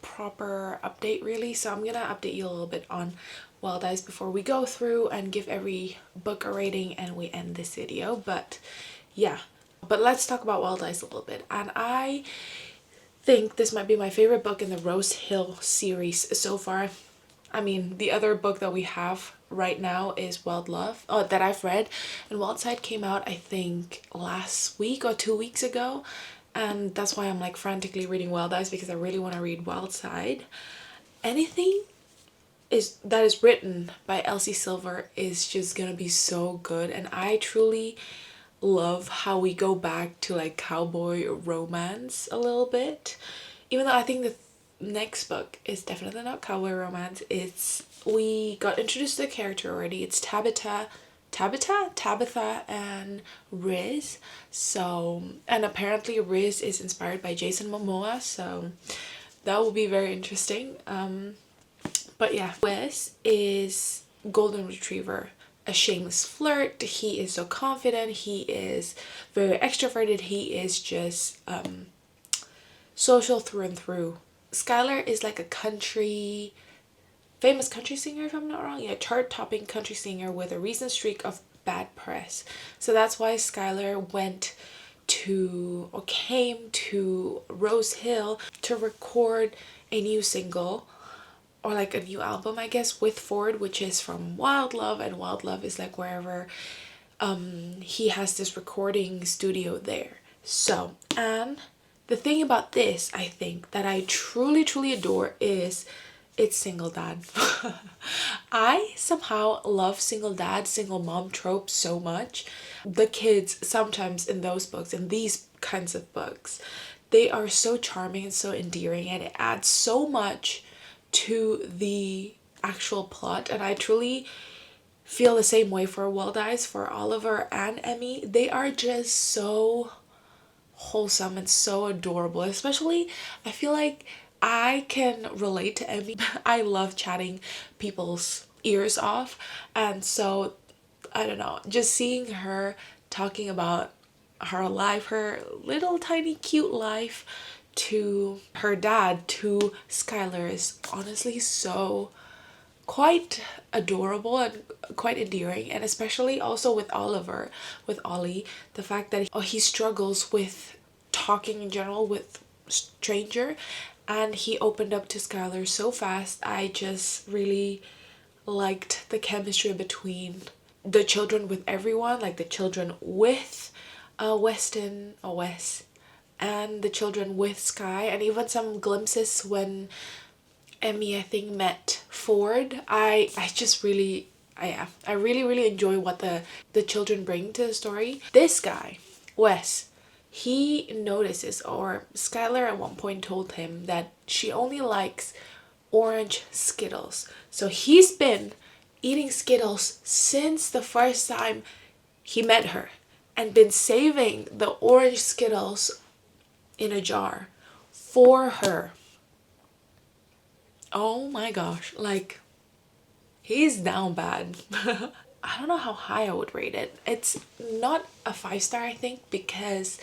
proper update really, so I'm gonna update you a little bit on Wild Eyes before we go through and give every book a rating and we end this video. But yeah, but let's talk about Wild Eyes a little bit. And I think this might be my favorite book in the Rose Hill series so far. I mean, the other book that we have right now is Wild Love, that I've read, and Wildside came out I think last week or 2 weeks ago, and that's why I'm like frantically reading Wild Eyes, because I really want to read Wildside. Anything that is written by Elsie Silver is just gonna be so good, and I truly love how we go back to like cowboy romance a little bit, even though I think the next book is definitely not cowboy romance. We got introduced to the character already. It's Tabitha and Riz. So, and apparently Riz is inspired by Jason Momoa, so that will be very interesting. But yeah, Wes is golden retriever, a shameless flirt. He is so confident, he is very extroverted, he is just social through and through. Skylar is like a famous country singer, if I'm not wrong. Yeah, chart-topping country singer with a recent streak of bad press. So that's why Skylar came to Rose Hill to record a new single, or like a new album, I guess, with Ford, which is from Wild Love, and Wild Love is like wherever he has this recording studio there. So, and the thing about this, I think, that I truly adore is it's single dad. I somehow love single dad, single mom tropes so much. The kids sometimes in those books, in these kinds of books, they are so charming and so endearing, and it adds so much to the actual plot, and I truly feel the same way for Wild Eyes, for Oliver and Emmy. They are just so wholesome and so adorable. Especially, I feel like I can relate to Emmy. I love chatting people's ears off, and so I don't know, just seeing her talking about her life, her little tiny cute life, to her dad, to Skylar, is honestly so quite adorable and quite endearing. And especially also with Oliver, with Ollie, the fact that he struggles with talking in general with stranger, and he opened up to Skylar so fast. I just really liked the chemistry between the children with everyone, like the children with Weston or Wes, and the children with Sky, and even some glimpses when Emmy, I think, met Ford. I just really, I really really enjoy what the children bring to the story. This guy, Wes, he notices, or Skylar at one point told him that she only likes orange Skittles. So he's been eating Skittles since the first time he met her, and been saving the orange Skittles in a jar for her. Oh my gosh, like, he's down bad. I don't know how high I would rate it. It's not a 5-star, I think, because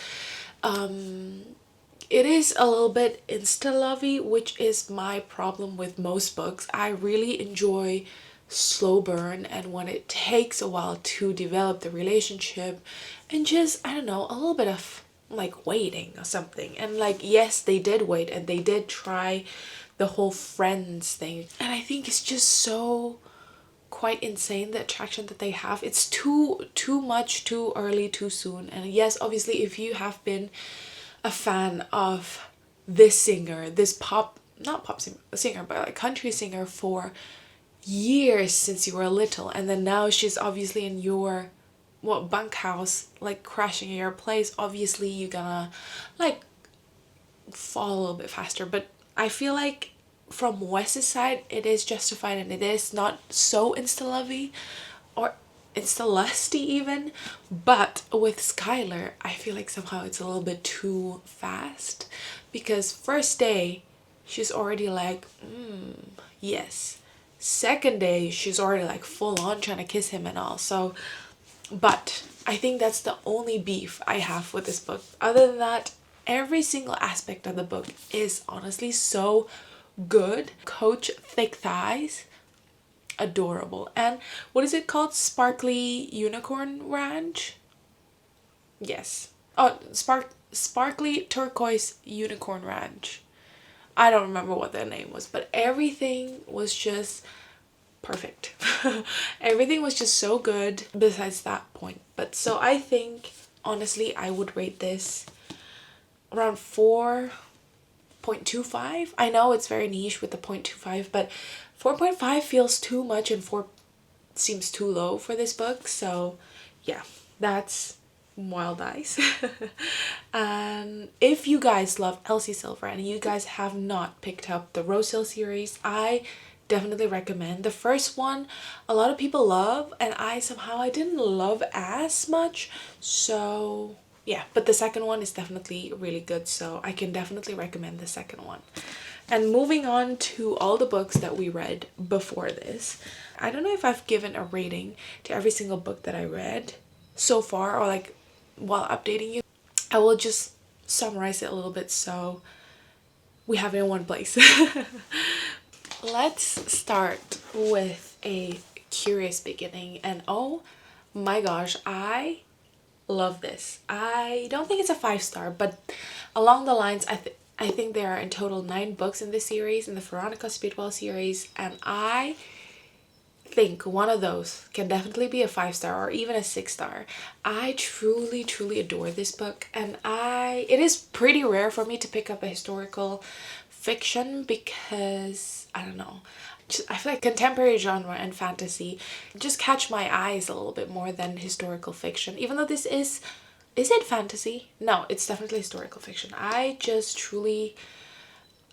it is a little bit insta-lovey, which is my problem with most books. I really enjoy slow burn, and when it takes a while to develop the relationship, and just, I don't know, a little bit of like waiting or something. And like, yes, they did wait, and they did try the whole friends thing, and I think it's just so quite insane, the attraction that they have. It's too much, too early, too soon. And yes, obviously, if you have been a fan of this singer, this pop, not pop singer, but like country singer for years, since you were little, and then now she's obviously in your bunkhouse, like crashing in your place, obviously you're gonna like fall a little bit faster. But I feel like from Wes's side, it is justified, and it is not so insta-lovey or insta-lusty even. But with Skylar, I feel like somehow it's a little bit too fast, because first day she's already like, yes. Second day she's already like full on trying to kiss him and all. So, but I think that's the only beef I have with this book. Other than that, every single aspect of the book is honestly so good. Coach Thick Thighs, adorable. And what is it called? Sparkly Unicorn Ranch? Yes. Oh, Sparkly Turquoise Unicorn Ranch. I don't remember what their name was, but everything was just perfect. Everything was just so good besides that point. But so I think, honestly, I would rate this around 4.25. I know it's very niche with the 0.25, but 4.5 feels too much, and 4 seems too low for this book. So yeah, that's Wild Eyes. And if you guys love Elsie Silver and you guys have not picked up the Rosehill series, I definitely recommend. The first one a lot of people love, and I didn't love as much. So yeah, but the second one is definitely really good, so I can definitely recommend the second one. And moving on to all the books that we read before this, I don't know if I've given a rating to every single book that I read so far, or like while updating you. I will just summarize it a little bit so we have it in one place. Let's start with A Curious Beginning, and oh my gosh, I love this. I don't think it's a 5-star, but along the lines, I think there are in total 9 books in this series, in the Veronica Speedwell series, and I think one of those can definitely be a 5-star or even a 6-star. I truly adore this book, and it is pretty rare for me to pick up a historical fiction, because I don't know, I feel like contemporary genre and fantasy just catch my eyes a little bit more than historical fiction, even though this is it fantasy? No, it's definitely historical fiction. I just truly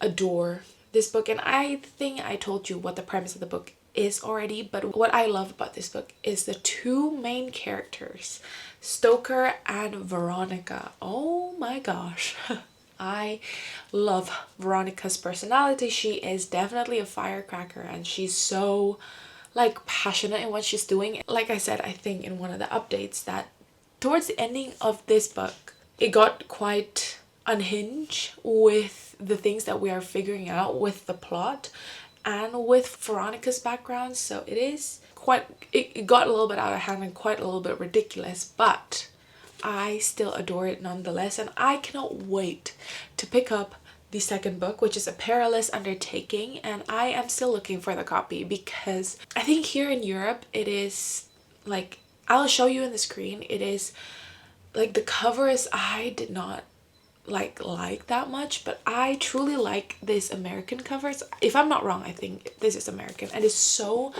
adore this book, and I think I told you what the premise of the book is already, but what I love about this book is the two main characters, Stoker and Veronica. Oh my gosh. I love Veronica's personality. She is definitely a firecracker, and she's so like passionate in what she's doing. Like I said, I think in one of the updates that towards the ending of this book, it got quite unhinged with the things that we are figuring out with the plot and with Veronica's background. So it is quite, it got a little bit out of hand and quite a little bit ridiculous, but I still adore it nonetheless, and I cannot wait to pick up the second book, which is A Perilous Undertaking, and I am still looking for the copy because I think here in Europe it is like, I'll show you in the screen, it is like the covers I did not like that much, but I truly like this American covers. If I'm not wrong, I think this is American, and it's so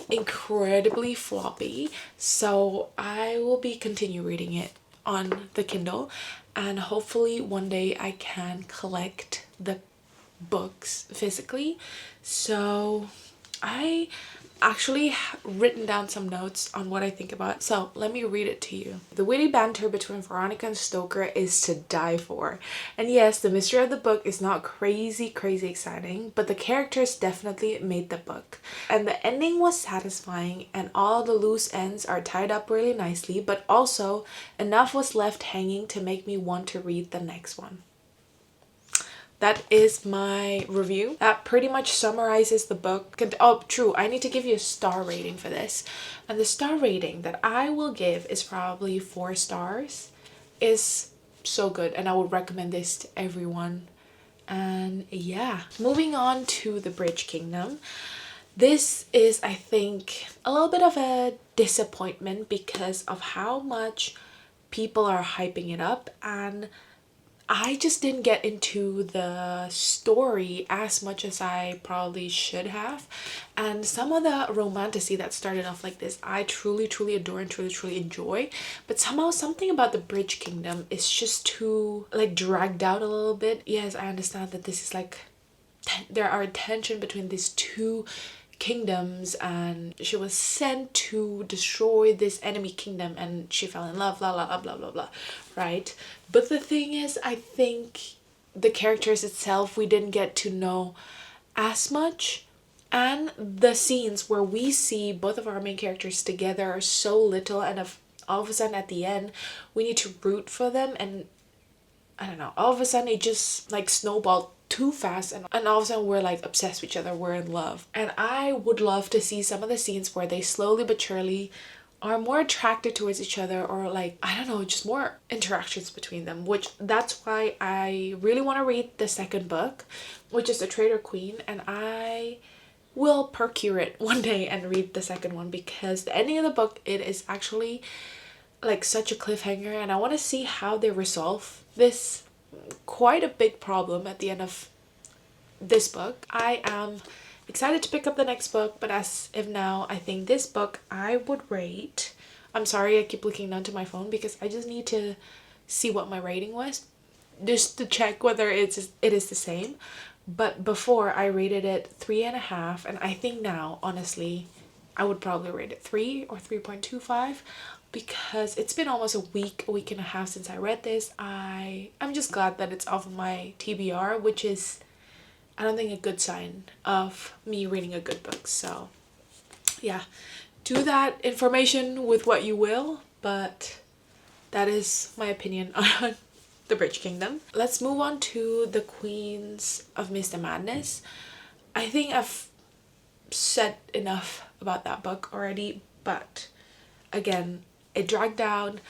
incredibly floppy, so I will be continue reading it on the Kindle, and hopefully one day I can collect the books physically. So I actually written down some notes on what I think about it. So let me read it to you. The witty banter between Veronica and Stoker is to die for. And yes, the mystery of the book is not crazy exciting, but the characters definitely made the book. And the ending was satisfying, and all the loose ends are tied up really nicely, but also enough was left hanging to make me want to read the next one. That is my review. That pretty much summarizes the book. Oh, true, I need to give you a star rating for this. And the star rating that I will give is probably 4 stars. Is so good, and I would recommend this to everyone. And yeah, moving on to The Bridge Kingdom. This is, I think, a little bit of a disappointment because of how much people are hyping it up, and I just didn't get into the story as much as I probably should have. And some of the romantasy that started off like this, I truly adore and truly enjoy. But somehow something about The Bridge Kingdom is just too like dragged out a little bit. Yes, I understand that this is like, there are tension between these two kingdoms, and she was sent to destroy this enemy kingdom, and she fell in love, blah blah blah blah blah, right? But the thing is, I think the characters itself we didn't get to know as much, and the scenes where we see both of our main characters together are so little, and all of a sudden at the end we need to root for them, and I don't know, all of a sudden it just like snowballed too fast, and all of a sudden we're like obsessed with each other, we're in love. And I would love to see some of the scenes where they slowly but surely are more attracted towards each other, or like, I don't know, just more interactions between them, which that's why I really want to read the second book, which is The Traitor Queen, and I will procure it one day and read the second one, because the ending of the book, it is actually like such a cliffhanger, and I want to see how they resolve this quite a big problem at the end of this book. I am excited to pick up the next book, but as of now, I think this book I would rate, I'm sorry I keep looking down to my phone because I just need to see what my rating was just to check whether it is the same. But before I rated it 3.5, and I think now honestly I would probably rate it 3 or 3.25, because it's been almost a week and a half since I read this. I'm just glad that it's off of my TBR, which is, I don't think, a good sign of me reading a good book. So yeah, do that information with what you will, but that is my opinion on The Bridge Kingdom. Let's move on to The Queens of Mr. Madness. I think I've said enough about that book already, but again, it dragged down,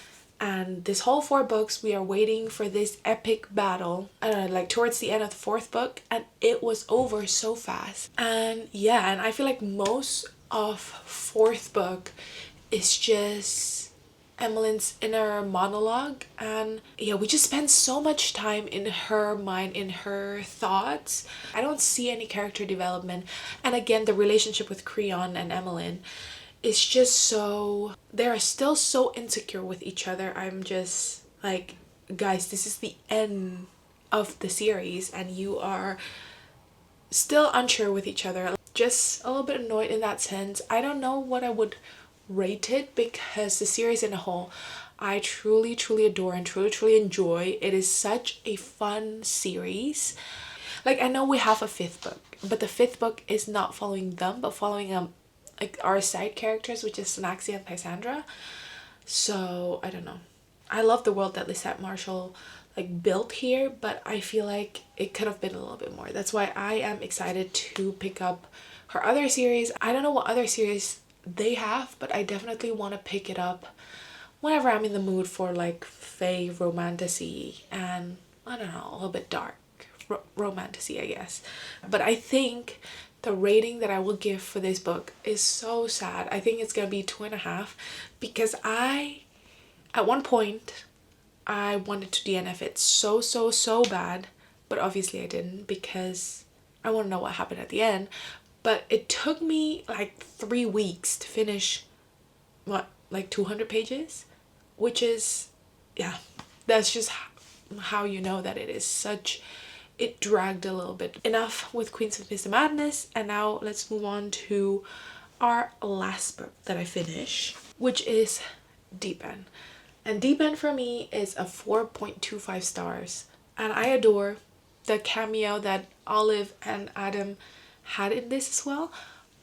and this whole 4 books we are waiting for this epic battle, I don't know, like towards the end of the 4th book, and it was over so fast. And yeah, and I feel like most of 4th book is just Emmeline's inner monologue, and yeah, we just spend so much time in her mind, in her thoughts. I don't see any character development, and again, the relationship with Creon and Emmeline, it's just so, they're still so insecure with each other. I'm just like, guys, this is the end of the series, and you are still unsure with each other, just a little bit annoyed in that sense. I don't know what I would rate it because the series in a whole I truly adore and truly enjoy. It is such a fun series. Like, I know we have a fifth book, but the fifth book is not following them, but following like our side characters, which is Sanaxia and Lysandra. So I don't know. I love the world that Lisette Marshall like built here, but I feel like it could have been a little bit more. That's why I am excited to pick up her other series. I don't know what other series they have, but I definitely want to pick it up whenever I'm in the mood for like fae romantasy and I don't know, a little bit dark romantasy, I guess. But I think the rating that I will give for this book is so sad. I think it's gonna be 2.5 because at one point I wanted to DNF it so bad, but obviously I didn't because I want to know what happened at the end. But it took me like 3 weeks to finish what, like 200 pages, which is, yeah, that's just how you know that it is such, it dragged a little bit. Enough with Queens of Mr. Madness, and now let's move on to our last book that I finish, which is Deep End. And Deep End for me is a 4.25 stars, and I adore the cameo that Olive and Adam had in this as well.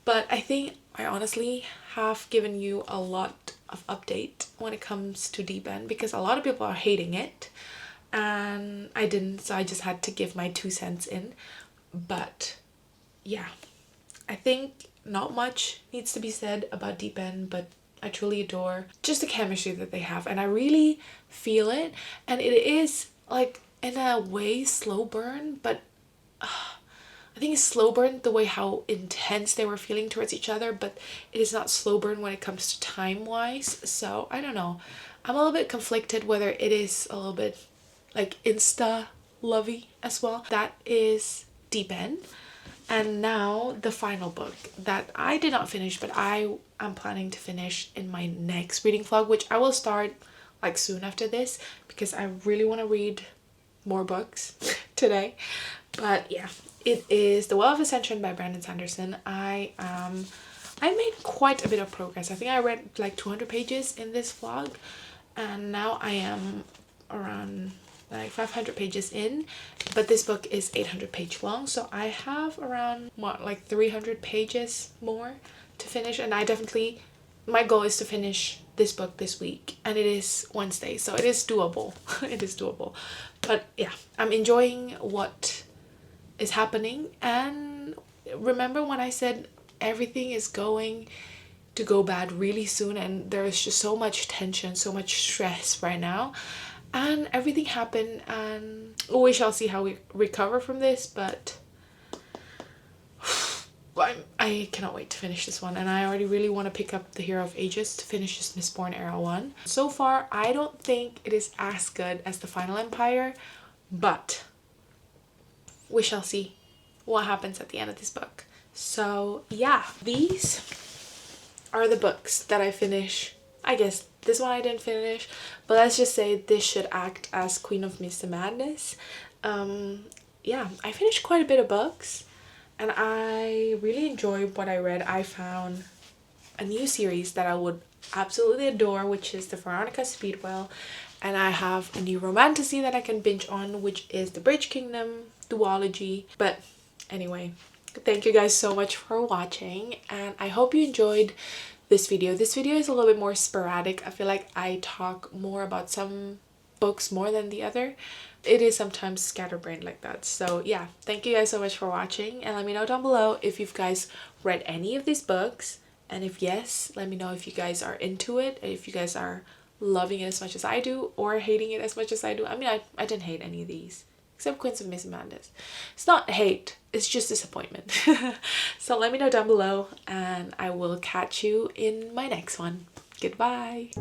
But I think I honestly have given you a lot of update when it comes to Deep End because a lot of people are hating it and I didn't, so I just had to give my 2 cents in. But yeah, I think not much needs to be said about Deep End, but I truly adore just the chemistry that they have, and I really feel it. And it is like in a way slow burn, but I think it's slow burn the way how intense they were feeling towards each other, but it is not slow burn when it comes to time wise. So I don't know, I'm a little bit conflicted whether it is a little bit like insta lovey as well. That is Deep End. And now the final book that I did not finish, but I am planning to finish in my next reading vlog, which I will start like soon after this because I really want to read more books today. But yeah, it is The Well of Ascension by Brandon Sanderson. I made quite a bit of progress. I think I read like 200 pages in this vlog, and now I am around like 500 pages in, but this book is 800 page long, so I have around what, like 300 pages more to finish. And I definitely, my goal is to finish this book this week, and it is Wednesday, so it is doable. It is doable. But yeah, I'm enjoying what is happening. And remember when I said everything is going to go bad really soon, and there is just so much tension, so much stress right now, and everything happened, and we shall see how we recover from this. But I cannot wait to finish this one, and I already really want to pick up The Hero of Ages to finish this Mistborn Era 1. So far I don't think it is as good as The Final Empire, but we shall see what happens at the end of this book. So yeah, these are the books that I finish. I guess this one I didn't finish, but let's just say this should act as Queen of Mr. Madness. Yeah, I finished quite a bit of books and I really enjoyed what I read. I found a new series that I would absolutely adore, which is the Veronica Speedwell, and I have a new romantasy that I can binge on, which is the Bridge Kingdom duology. But anyway, thank you guys so much for watching, and I hope you enjoyed this video. This video is a little bit more sporadic. I feel like I talk more about some books more than the other. It is sometimes scatterbrained like that. So yeah, thank you guys so much for watching, and let me know down below if you guys read any of these books, and if yes, let me know if you guys are into it, and if you guys are loving it as much as I do or hating it as much as I do. I mean, I didn't hate any of these except Queens of Mr. Madness. It's not hate, it's just disappointment. So let me know down below, and I will catch you in my next one. Goodbye.